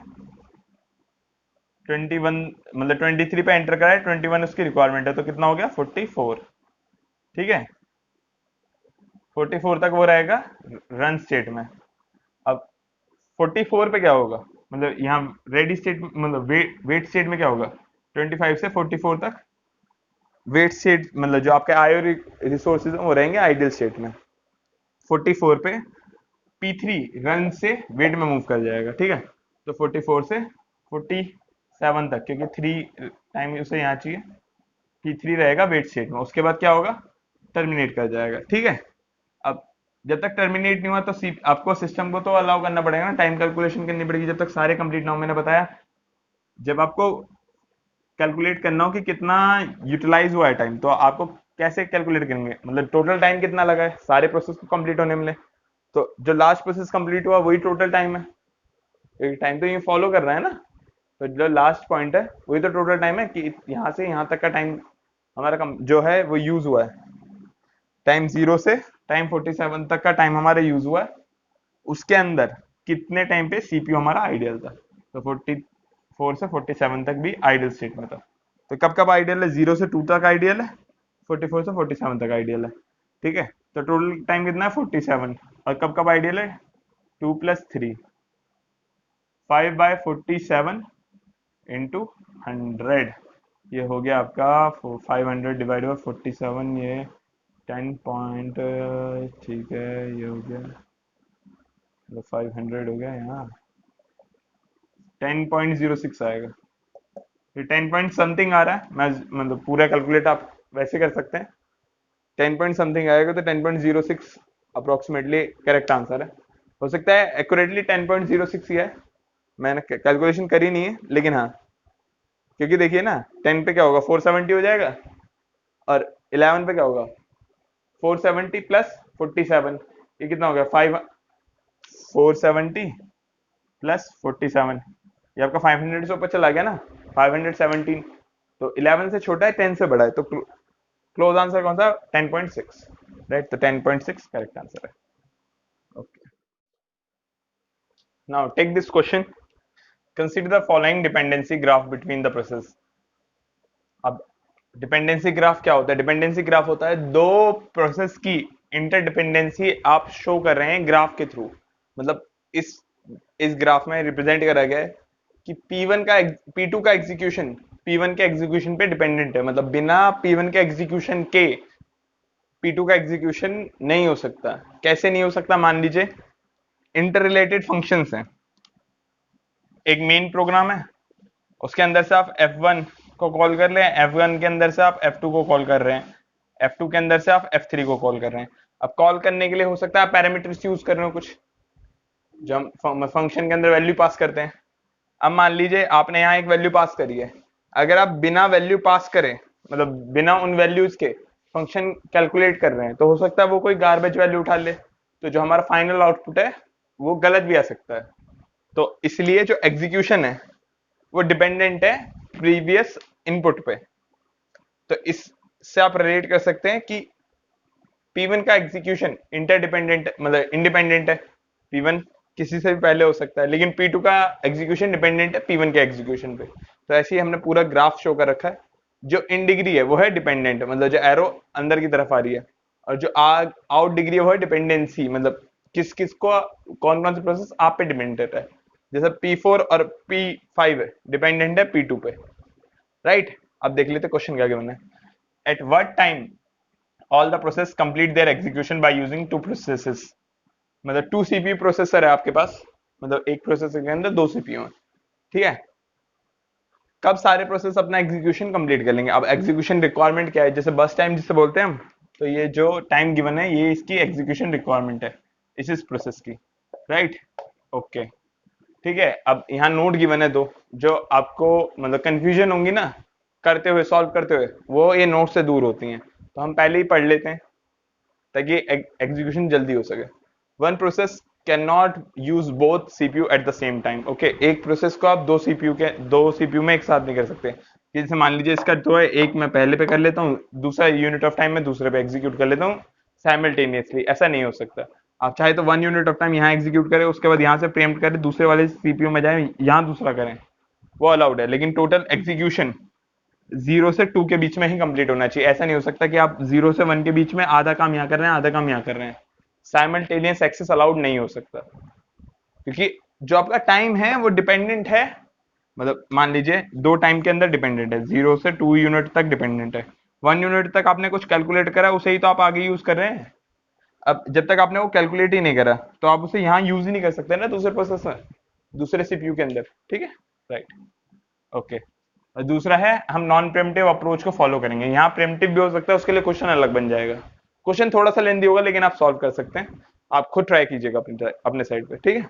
21, मतलब 23 पे एंटर करा है, 21 उसकी रिक्वायरमेंट है, तो कितना हो गया, 44। ठीक है, 44 तक वो रहेगा रन स्टेट में। अब 44 पे क्या होगा, मतलब यहाँ रेडी स्टेट, मतलब वेट स्टेट में क्या होगा, 25 से 44 तक वेट स्टेट, मतलब जो आपके आयो रिसोर्सेज वो रहेंगे आइडियल स्टेट में। 44 पे P3 रन से वेट में मूव कर जाएगा। ठीक है, तो 44 से 47 तक, क्योंकि 3 टाइम उसे यहाँ चाहिए, P3 रहेगा वेट स्टेट में, उसके बाद क्या होगा, टर्मिनेट कर जाएगा। ठीक है, अब जब तक टर्मिनेट नहीं हुआ तो आपको सिस्टम को तो अलाउ करना पड़ेगा ना, टाइम कैलकुलेशन करनी पड़ेगी जब तक सारे कंप्लीट ना हो। मैंने बताया जब आपको कैलकुलेट करना हो कि कितना यूटिलाइज हुआ है टाइम, तो आपको कैसे कैलकुलेट करेंगे, मतलब टोटल टाइम कितना लगा है सारे प्रोसेस को कंप्लीट होने में, तो जो लास्ट प्रोसेस कंप्लीट हुआ वही टोटल टाइम है, टाइम तो ये फॉलो कर रहा है ना, तो जो लास्ट पॉइंट है वही तो टोटल टाइम है, कि यहाँ से यहाँ तक का टाइम हमारा जो है वो यूज हुआ है, टाइम 0 से टाइम 47 तक का टाइम हमारा यूज हुआ है, उसके अंदर कितने टाइम पे सीपीयू हमारा आइडियल था, तो 44 से 47 तक भी आइडियल स्टेट में था। तो कब कब आइडियल है, 0 से 2 तक आइडियल है, 44 से 47 तक आइडियल है। ठीक है, तो टोटल टाइम कितना है, 47, और कब कब आइडियल है, 2 + 3, 5/47 इंटू 100, ये हो गया आपका 500 डिवाइड बाई 47, ये 10 पॉइंट, ठीक है, ये हो गया, मतलब 500 हो गया यहाँ, 10.06 आएगा, ये 10 पॉइंट समथिंग आ रहा है, मैं मतलब पूरा कैलकुलेट आप वैसे कर सकते हैं, 10 पॉइंट समथिंग आएगा, तो 10.06 अप्रोक्सीमेटली करेक्ट आंसर है। हो सकता है एक्यूरेटली 10.06 ही है, मैंने कैलकुलेशन करी नहीं है, लेकिन हाँ, क्योंकि देखिए ना 10 पे क्या होगा, 470 हो जाएगा, और 11 पे क्या होगा, 470 प्लस 47, ये कितना हो गया, 470 प्लस 47, ये आपका 500 से ऊपर चला गया ना, 517, तो 11 से छोटा है, 10 से बड़ा है, तो क्लोज आंसर कौन सा, 10.6। राइट, तो 10.6 करेक्ट आंसर है। Okay, now take this question, consider the following dependency graph between the process. अब डिपेंडेंसी ग्राफ क्या होता है, डिपेंडेंसी ग्राफ होता है दो प्रोसेस की इंटरडिपेंडेंसी आप शो कर रहे हैं ग्राफ के थ्रू, मतलब इस ग्राफ में रिप्रेजेंट करा गया है कि P1 का P2 का एग्जीक्यूशन P1 के एग्जीक्यूशन पे डिपेंडेंट है, मतलब बिना P1 के एग्जीक्यूशन के P2 का एग्जीक्यूशन नहीं हो सकता। कैसे नहीं हो सकता? मान लीजिए इंटर रिलेटेड फंक्शंस हैं, एक मेन प्रोग्राम है, उसके अंदर से आप F1 को कॉल कर रहे हैं, F1 के अंदर से आप F2 को कॉल कर रहे हैं, F2 के अंदर से आप F3 को कॉल कर रहे हैं। अब कॉल करने के लिए हो सकता है आप पैरामीटर्स यूज कर रहे हो कुछ, जो हम फंक्शन के अंदर वैल्यू पास करते हैं। अब मान लीजिए आपने यहाँ एक वैल्यू पास करी है, अगर आप बिना वैल्यू पास करें, मतलब बिना उन वैल्यूज के फंक्शन कैलकुलेट कर रहे हैं, तो हो सकता है वो कोई गार्बेज वैल्यू उठा ले, तो जो हमारा फाइनल आउटपुट है वो गलत भी आ सकता है। तो इसलिए जो एग्जीक्यूशन है वो डिपेंडेंट है प्रीवियस इनपुट पे। तो इससे आप रिलेट कर सकते हैं कि P1 का एग्जीक्यूशन इंटरडिपेंडेंट मतलब इंडिपेंडेंट है, P1 किसी से भी पहले हो सकता है, लेकिन P2 का एग्जीक्यूशन डिपेंडेंट है P1 के एग्जीक्यूशन पे। तो ऐसे ही हमने पूरा ग्राफ शो कर रखा है। जो इन डिग्री है वो है डिपेंडेंट, मतलब जो एरो अंदर की तरफ आ रही है, और जो आउट डिग्री है वो है डिपेंडेंसी, मतलब किस किस को कौन कौन से प्रोसेस आप पे डिपेंडेंट है। जैसे P4 और P5 डिपेंडेंट है P2 पे, राइट। अब देख लेते क्वेश्चन क्या गिवन है। At what time all the process complete their execution by using two processes, मतलब 2 सीपीयू प्रोसेसर है आपके पास, मतलब एक प्रोसेसर के अंदर 2 सीपीयू है, ठीक है। कब सारे प्रोसेस अपना एग्जीक्यूशन कंप्लीट कर लेंगे? अब एग्जीक्यूशन रिक्वायरमेंट क्या है, जैसे बस टाइम जिसे बोलते हैं हम, तो ये जो टाइम गिवन है ये इसकी एग्जीक्यूशन रिक्वायरमेंट है इस प्रोसेस की, राइट। ओके, ठीक है। अब यहाँ नोट गिवन है दो, जो आपको मतलब कंफ्यूजन होंगी ना करते हुए, सॉल्व करते हुए, वो ये नोट से दूर होती हैं, तो हम पहले ही पढ़ लेते हैं ताकि एग्जीक्यूशन जल्दी हो सके। One process can not use both CPU at the same time. Okay, एक प्रोसेस को आप दो सीपीयू में एक साथ नहीं कर सकते। जैसे मान लीजिए इसका तो है, एक मैं पहले पे कर लेता हूँ, दूसरा यूनिट ऑफ टाइम में दूसरे पे एग्जीक्यूट कर लेता हूँ साइमल्टेनियसली, ऐसा नहीं हो सकता। आप चाहे तो 1 यूनिट ऑफ टाइम यहाँ एग्जीक्यूट करें, उसके बाद यहाँ से प्रीएम्प्ट करें, दूसरे वाले सीपीयू में जाए, यहाँ दूसरा करें, वो अलाउड है। लेकिन टोटल एग्जीक्यूशन 0 से 2 के बीच में ही कंप्लीट होना चाहिए। ऐसा नहीं हो सकता कि आप 0 से 1 के बीच में आधा काम यहाँ कर रहे हैं, आधा काम यहाँ कर रहे हैं। साइमल्टेनियस एक्सेस अलाउड नहीं हो सकता, क्योंकि जो आपका टाइम है वो डिपेंडेंट है, मतलब मान लीजिए दो टाइम के अंदर डिपेंडेंट है, 0 से 2 यूनिट तक डिपेंडेंट है। 1 यूनिट तक आपने कुछ कैलकुलेट करा, उसे ही तो आप आगे यूज कर रहे हैं। अब जब तक आपने वो कैलकुलेट ही नहीं करा, तो आप उसे यहाँ यूज ही नहीं कर सकते ना दूसरे प्रोसेस में, दूसरे सीपीयू के अंदर, ठीक है, राइट। ओके, और दूसरा है हम नॉन प्रेम्पटिव अप्रोच को फॉलो करेंगे। यहाँ प्रेम्पटिव भी हो सकता है, उसके लिए क्वेश्चन अलग बन जाएगा। क्वेश्चन थोड़ा सा लेंदी होगा, लेकिन आप सॉल्व कर सकते हैं। आप खुद ट्राई कीजिएगा अपने साइड पे, ठीक है।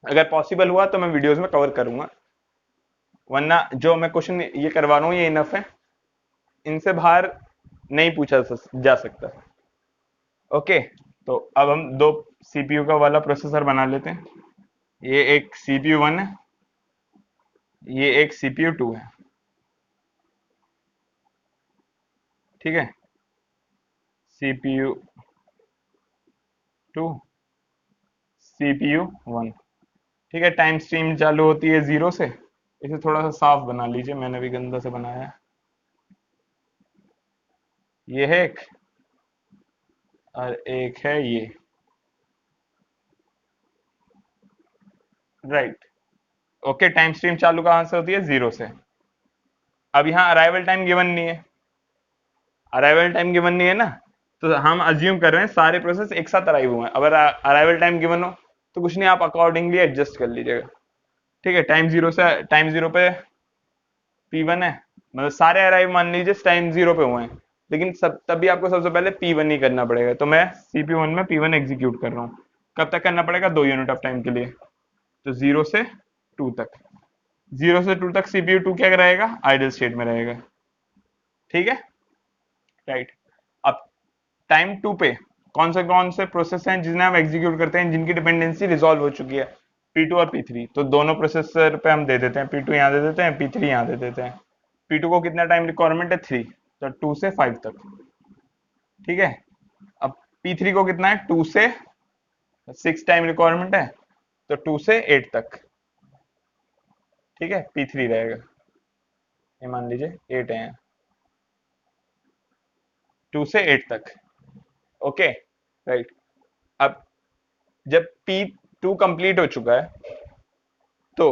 अगर पॉसिबल हुआ तो मैं वीडियोस में कवर करूंगा, वरना जो मैं क्वेश्चन ये करवा रहा हूँ ये इनफ है, इनसे बाहर नहीं पूछा जा सकता। ओके, तो अब हम दो सीपीयू का वाला प्रोसेसर बना लेते हैं। ये एक सीपीयू 1 है, ये एक सीपीयू 2 है, ठीक है। सीपीयू 2, सीपीयू 1, ठीक है। टाइम स्ट्रीम चालू होती है 0 से। इसे थोड़ा सा साफ बना लीजिए, मैंने भी गंदा से बनाया है। ये है एक, और एक है ये, राइट। ओके, टाइम स्ट्रीम चालू कहां से होती है? 0 से। अब यहाँ अराइवल टाइम गिवन नहीं है, अराइवल टाइम गिवन नहीं है ना, तो हम अज्यूम कर रहे हैं सारे प्रोसेस एक साथ अराइव हुए हैं। अगर अराइवल टाइम गिवन हो तो कुछ नहीं, आप अकॉर्डिंगली एडजस्ट कर लीजिएगा, ठीक है। टाइम जीरो पे P1 है, मतलब सारे अराइव मान लीजिए टाइम 0 पे हुए हैं, लेकिन तभी आपको सबसे पहले P1 ही करना पड़ेगा। तो मैं CPU1 में P1 एग्जीक्यूट कर रहा हूँ। कब तक करना पड़ेगा? 2 यूनिट ऑफ टाइम के लिए, तो 0 से 2 तक। 0 से 2 तक CPU2 क्या रहेगा? आइडल स्टेट में रहेगा, ठीक है, राइट। अब टाइम 2 पे कौन से प्रोसेस हैं जिन्हें हम एग्जीक्यूट करते हैं, जिनकी डिपेंडेंसी रिजॉल्व हो चुकी है? P2 और P3। तो दोनों प्रोसेसर पे हम दे देते हैं, P2 यहाँ दे देते हैं, P3 यहाँ दे देते हैं। P2 को कितना टाइम रिक्वायरमेंट है? 3, तो 2 से 5 तक, ठीक है। अब P3 को कितना है? 2 से 6 टाइम रिक्वायरमेंट है, तो 2 से 8 तक, ठीक है। P3 रहेगा, ये मान लीजिए 8 है, 2 से 8 तक, ओके, राइट। अब जब P2 कंप्लीट हो चुका है, तो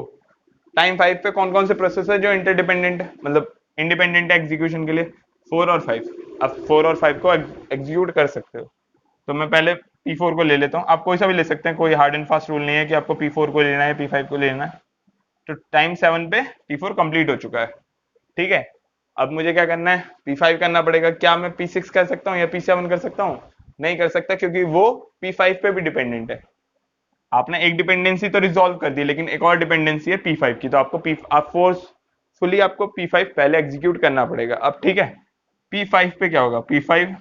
टाइम 5 पे कौन कौन से प्रोसेस है जो इंटरडिपेंडेंट है, मतलब इंडिपेंडेंट है एग्जीक्यूशन के लिए? 4 और 5। आप 4 और 5 को एग्जीक्यूट कर सकते हो। तो मैं पहले P4 को ले लेता हूँ, आप कोई सा भी ले सकते हैं, कोई हार्ड एंड फास्ट रूल नहीं है कि आपको P4 को लेना है P5 को लेना है। तो टाइम 7 पे P4 कंप्लीट हो चुका है, ठीक है। अब मुझे क्या करना है, P5 करना पड़ेगा। क्या मैं P6 कर सकता हूँ या P7 कर सकता हूँ? नहीं कर सकता, क्योंकि वो P5 पे भी डिपेंडेंट है। आपने एक डिपेंडेंसी तो रिजॉल्व कर दी, लेकिन एक और डिपेंडेंसी है P5 की, तो आपको आप फोर्सफुली आपको P5 पहले एग्जीक्यूट करना पड़ेगा। अब ठीक है, P5 पे क्या होगा, P5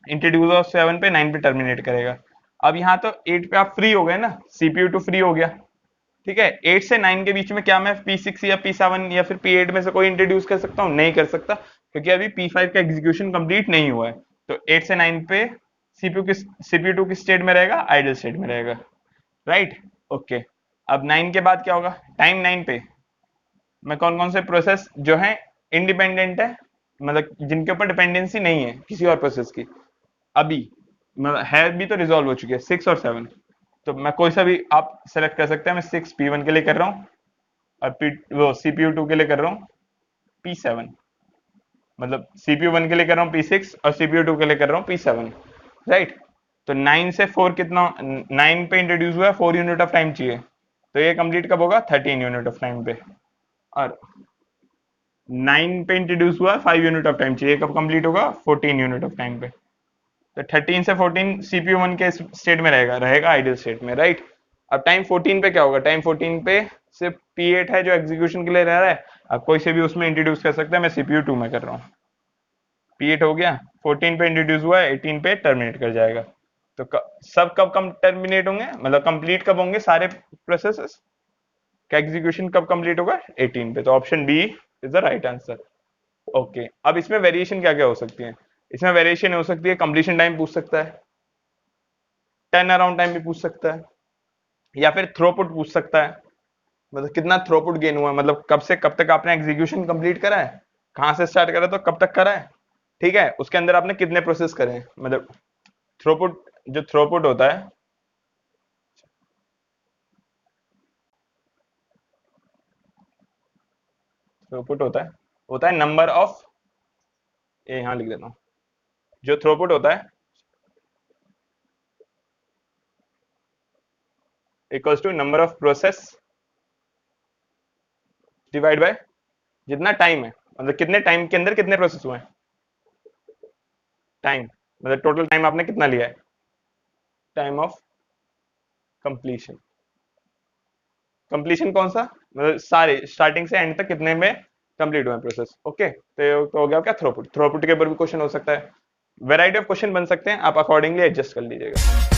इंट्रोड्यूस ऑफ 7 पे 9 पे टर्मिनेट करेगा। अब यहाँ तो 8 पे आप फ्री हो गए ना, CPU2 फ्री हो गया, ठीक है। 8 से 9 के बीच में क्या मैं P6 या P7 या फिर P8 में से कोई इंट्रोड्यूस कर सकता हूँ? नहीं कर सकता, क्योंकि अभी P5 का एग्जीक्यूशन कंप्लीट नहीं हुआ है। तो 8 से 9 पे CPU2 किस स्टेट में रहेगा? आइडल स्टेट में रहेगा, राइट। ओके, अब 9 के बाद क्या होगा? टाइम 9 पे मैं कौन कौन से प्रोसेस जो है इंडिपेंडेंट है, मतलब जिनके ऊपर डिपेंडेंसी नहीं है किसी और प्रोसेस की, अभी मतलब है भी तो रिजॉल्व हो चुकी है, 6 और 7। तो मैं कोई सा भी आप सेलेक्ट कर सकते हैं। मैं 6 P1 के लिए कर रहा हूँ, और वो CPU2 के लिए कर रहा हूँ P7, मतलब CPU1 के लिए कर रहा हूँ P6 और CPU2 के लिए कर रहा हूँ P7, राइट। तो 9 से 4 कितना, 9 पे इंट्रोड्यूस हुआ है, 4 यूनिट ऑफ टाइम चाहिए, तो ये कंप्लीट कब होगा? 13 यूनिट ऑफ टाइम पे। और 9 पे इंट्रोड्यूस हुआ, 5 यूनिट ऑफ टाइम चाहिए, कब कंप्लीट होगा? 14 यूनिट ऑफ टाइम पे। तो 13 से 14 CPU1 के स्टेट में रहेगा आइडियल स्टेट में, राइट। अब टाइम 14 पे क्या होगा? टाइम 14 पे सिर्फ P8 है जो एग्जीक्यूशन के लिए रह रहा है, आप कोई से भी उसमें इंट्रोड्यूस कर सकते हैं। मैं CPU2 में कर रहा हूँ, P8 हो गया, 14 पे इंट्रोड्यूस हुआ है, 18 पे टर्मिनेट कर जाएगा। तो सब कब कम टर्मिनेट होंगे, मतलब कंप्लीट कब होंगे सारे प्रोसेसेस का एग्जीक्यूशन कब कंप्लीट होगा? 18 पे। तो option B is the right answer. Okay, अब इसमें वेरिएशन क्या क्या हो सकती है? इसमें वेरिएशन हो सकती है, कंप्लीशन टाइम पूछ सकता है, टर्न अराउंड टाइम भी पूछ सकता है, या फिर थ्रोपुट पूछ सकता है, मतलब कितना थ्रोपुट गेन हुआ है, मतलब कब से कब तक आपने एग्जीक्यूशन कंप्लीट करा है, कहां से स्टार्ट करा तो कब तक करा है, ठीक है। उसके अंदर आपने कितने प्रोसेस करे हैं, मतलब थ्रोपुट, जो थ्रोपुट होता है, थ्रोपुट होता है नंबर ऑफ, ये यहां लिख देता हूं, जो थ्रोपुट होता है equals to number of process divide by जितना टाइम है, मतलब कितने टाइम के अंदर कितने प्रोसेस हुए हैं, टाइम मतलब टोटल टाइम आपने कितना लिया है, टाइम ऑफ कंप्लीशन। कंप्लीशन कौन सा, मतलब सारे स्टार्टिंग से एंड तक कितने में कंप्लीट हुआ प्रोसेस। ओके, तो हो गया क्या? थ्रोपुट। थ्रोपुट के ऊपर भी क्वेश्चन हो सकता है, वैरायटी ऑफ क्वेश्चन बन सकते हैं, आप अकॉर्डिंगली एडजस्ट कर लीजिएगा।